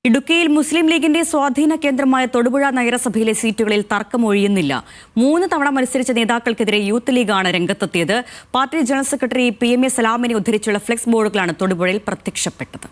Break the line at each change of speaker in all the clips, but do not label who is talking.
ഇടുക്കിയിൽ മുസ്ലിം ലീഗിന്റെ സ്വാധീന കേന്ദ്രമായ തൊടുപുഴ നഗരസഭയിലെ സീറ്റുകളിൽ തർക്കമൊഴിയുന്നില്ല. 3 തവണ മത്സരിച്ച നേതാക്കൾക്കെതിരെ യൂത്ത് ലീഗാണ് രംഗത്തെത്തിയത്. പാർട്ടി ജനറൽ സെക്രട്ടറി PMA സലാമിനെ ഉദ്ധരിച്ചുള്ള ഫ്ലെക്സ് ബോർഡുകളാണ് തൊടുപുഴയിൽ പ്രത്യക്ഷപ്പെട്ടത്.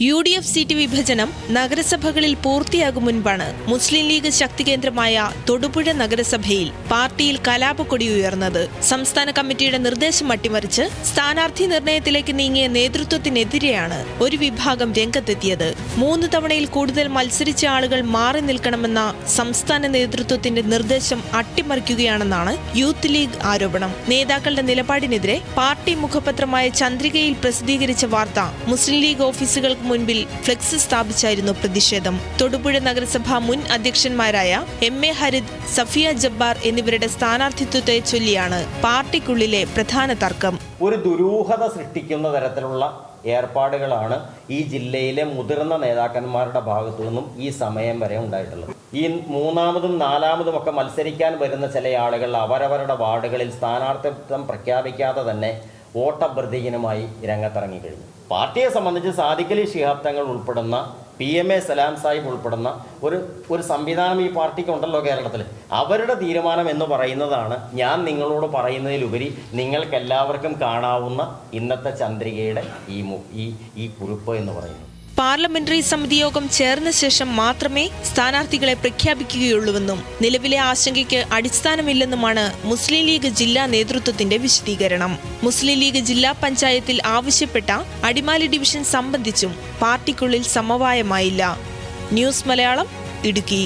UDF സീറ്റ് വിഭജനം നഗരസഭകളിൽ പൂർത്തിയാകും മുൻപാണ് മുസ്ലിം ലീഗ് ശക്തി കേന്ദ്രമായ തൊടുപുഴ നഗരസഭയിൽ പാർട്ടിയിൽ കലാപക്കൊടി ഉയർന്നത്. സംസ്ഥാന കമ്മിറ്റിയുടെ നിർദ്ദേശം അട്ടിമറിച്ച് സ്ഥാനാർത്ഥി നിർണയത്തിലേക്ക് നീങ്ങിയ നേതൃത്വത്തിനെതിരെയാണ് ഒരു വിഭാഗം രംഗത്തെത്തിയത്. 3 തവണയിൽ കൂടുതൽ മത്സരിച്ച ആളുകൾ മാറി നിൽക്കണമെന്ന സംസ്ഥാന നേതൃത്വത്തിന്റെ നിർദ്ദേശം അട്ടിമറിക്കുകയാണെന്നാണ് യൂത്ത് ലീഗ് ആരോപണം. നേതാക്കളുടെ നിലപാടിനെതിരെ പാർട്ടി മുഖപത്രമായ ചന്ദ്രികയിൽ പ്രസിദ്ധീകരിച്ച വാർത്ത മുസ്ലിം ലീഗ് ഓഫീസുകൾക്ക് മുൻപിൽ ഫ്ലെക്സ് സ്ഥാപിച്ചായിരുന്നു പ്രതിഷേധം. തൊടുപുഴ നഗരസഭ മുൻ അധ്യക്ഷന്മാരായ MA ഹരിദ്, സഫിയ ജബ്ബാർ എന്നിവരുടെ സ്ഥാനാർത്ഥിത്വത്തെ ചൊല്ലിയാണ് പാർട്ടിക്കുള്ളിലെ പ്രധാന തർക്കം.
ഒരു ദുരൂഹത സൃഷ്ടിക്കുന്ന തരത്തിലുള്ള ഏർപ്പാടുകളാണ് ഈ ജില്ലയിലെ മുതിർന്ന നേതാക്കന്മാരുടെ ഭാഗത്തു നിന്നും ഈ സമയം വരെ ഉണ്ടായിട്ടുള്ളത്. ഈ 3ാമതും 4ാമതും ഒക്കെ മത്സരിക്കാൻ വരുന്ന ചില ആളുകൾ അവരവരുടെ വാർഡുകളിൽ സ്ഥാനാർത്ഥിത്വം പ്രഖ്യാപിക്കാതെ തന്നെ വോട്ടഭ്യർത്ഥികനുമായി രംഗത്തിറങ്ങിക്കഴിഞ്ഞു. പാർട്ടിയെ സംബന്ധിച്ച് സാദിഖ് അലി ശിഹാബ് തങ്ങൾ ഉൾപ്പെടുന്ന PMA സലാം സാഹിബ് ഉൾപ്പെടുന്ന ഒരു സംവിധാനം ഈ പാർട്ടിക്ക് ഉണ്ടല്ലോ കേരളത്തിൽ. അവരുടെ തീരുമാനം എന്ന് പറയുന്നതാണ് ഞാൻ നിങ്ങളോട് പറയുന്നതിലുപരി നിങ്ങൾക്കെല്ലാവർക്കും കാണാവുന്ന ഇന്നത്തെ ചന്ദ്രികയുടെ ഈ കുറിപ്പ് എന്ന് പറയുന്നത്.
പാർലമെന്ററി സമിതി യോഗം ചേർന്ന ശേഷം മാത്രമേ സ്ഥാനാർത്ഥികളെ പ്രഖ്യാപിക്കുകയുള്ളൂവെന്നും നിലവിലെ ആശങ്കയ്ക്ക് അടിസ്ഥാനമില്ലെന്നുമാണ് മുസ്ലിം ലീഗ് ജില്ലാ നേതൃത്വത്തിന്റെ വിശദീകരണം. മുസ്ലിം ലീഗ് ജില്ലാ പഞ്ചായത്തിൽ ആവശ്യപ്പെട്ട അടിമാലി ഡിവിഷൻ സംബന്ധിച്ചും പാർട്ടിക്കുള്ളിൽ സമവായമായില്ല. ന്യൂസ് മലയാളം, ഇടുക്കി.